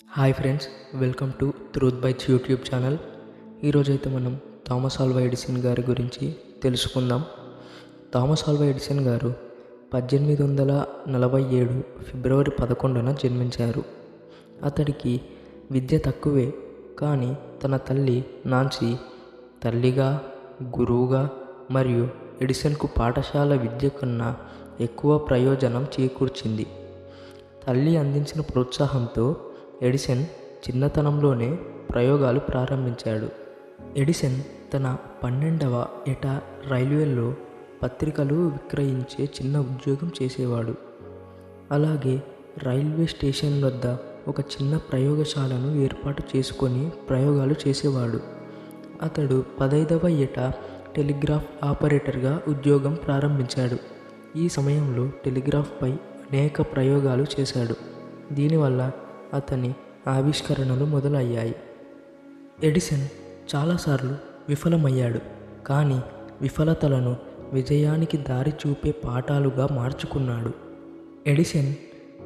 Hi friends, welcome to truth bites YouTube channel. ఈరోజైతే మనం Thomas Alva Edison గారి గురించి తెలుసుకుందాం. థామస్ ఆల్వా ఎడిసన్ గారు 1847 ఫిబ్రవరి 11న జన్మించారు. అతడికి విద్య తక్కువే, కానీ తన తల్లి నాన్సీ తల్లిగా, గురువుగా మరియు ఎడిసన్కు పాఠశాల విద్య కన్నా ఎక్కువ ప్రయోజనం చేకూర్చింది. తల్లి అందించిన ప్రోత్సాహంతో ఎడిసన్ చిన్నతనంలోనే ప్రయోగాలు ప్రారంభించాడు. ఎడిసన్ తన 12వ ఏట రైల్వేలో పత్రికలు విక్రయించే చిన్న ఉద్యోగం చేసేవాడు. అలాగే రైల్వే స్టేషన్ వద్ద ఒక చిన్న ప్రయోగశాలను ఏర్పాటు చేసుకొని ప్రయోగాలు చేసేవాడు. అతడు 15వ ఏట టెలిగ్రాఫ్ ఆపరేటర్గా ఉద్యోగం ప్రారంభించాడు. ఈ సమయంలో టెలిగ్రాఫ్పై అనేక ప్రయోగాలు చేశాడు. దీనివల్ల అతని ఆవిష్కరణలు మొదలయ్యాయి. ఎడిసన్ చాలాసార్లు విఫలమయ్యాడు, కానీ విఫలతలను విజయానికి దారి చూపే పాఠాలుగా మార్చుకున్నాడు. ఎడిసన్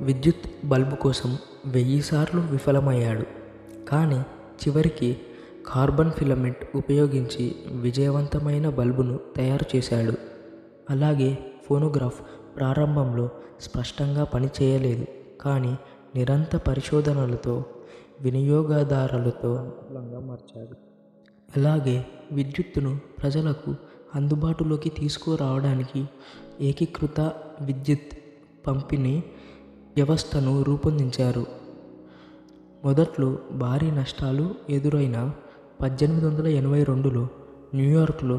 విద్యుత్ బల్బు కోసం 1000 సార్లు విఫలమయ్యాడు, కానీ చివరికి కార్బన్ ఫిలమెంట్ ఉపయోగించి విజయవంతమైన బల్బును తయారు చేశాడు. అలాగే ఫోనోగ్రాఫ్ ప్రారంభంలో స్పష్టంగా పనిచేయలేదు, కానీ నిరంతర పరిశోధనలతో వినియోగదారులతో అనుకూలంగా మార్చాడు. అలాగే విద్యుత్తును ప్రజలకు అందుబాటులోకి తీసుకురావడానికి ఏకీకృత విద్యుత్ పంపిణీ వ్యవస్థను రూపొందించారు. మొదట్లో భారీ నష్టాలు ఎదురైనా 1882లో న్యూయార్క్లో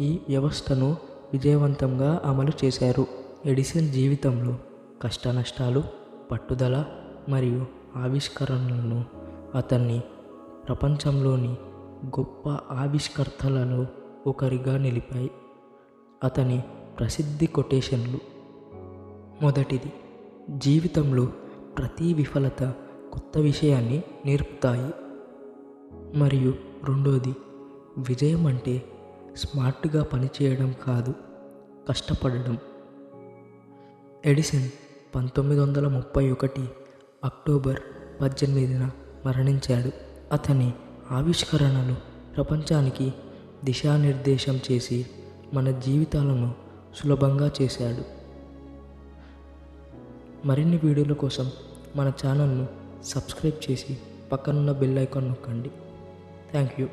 ఈ వ్యవస్థను విజయవంతంగా అమలు చేశారు. ఎడిసన్ జీవితంలో కష్టనష్టాలు, పట్టుదల మరియు ఆవిష్కరణలను అతన్ని ప్రపంచంలోని గొప్ప ఆవిష్కర్తలలో ఒకరిగా నిలిపాయి. అతని ప్రసిద్ధ కొటేషన్లు: మొదటిది, జీవితంలో ప్రతి విఫలత కొత్త విషయాన్ని నేర్పుతాయి. మరియు రెండోది, విజయం అంటే స్మార్ట్గా పనిచేయడం కాదు, కష్టపడడం. ఎడిసన్ 1931 అక్టోబర్ 18న మరణించాడు. అతని ఆవిష్కరణలు ప్రపంచానికి దిశానిర్దేశం చేసి మన జీవితాలను సులభంగా చేశాడు. మరిన్ని వీడియోల కోసం మన ఛానల్ను సబ్స్క్రైబ్ చేసి పక్కనున్న బెల్ ఐకాన్ నొక్కండి. Thank you.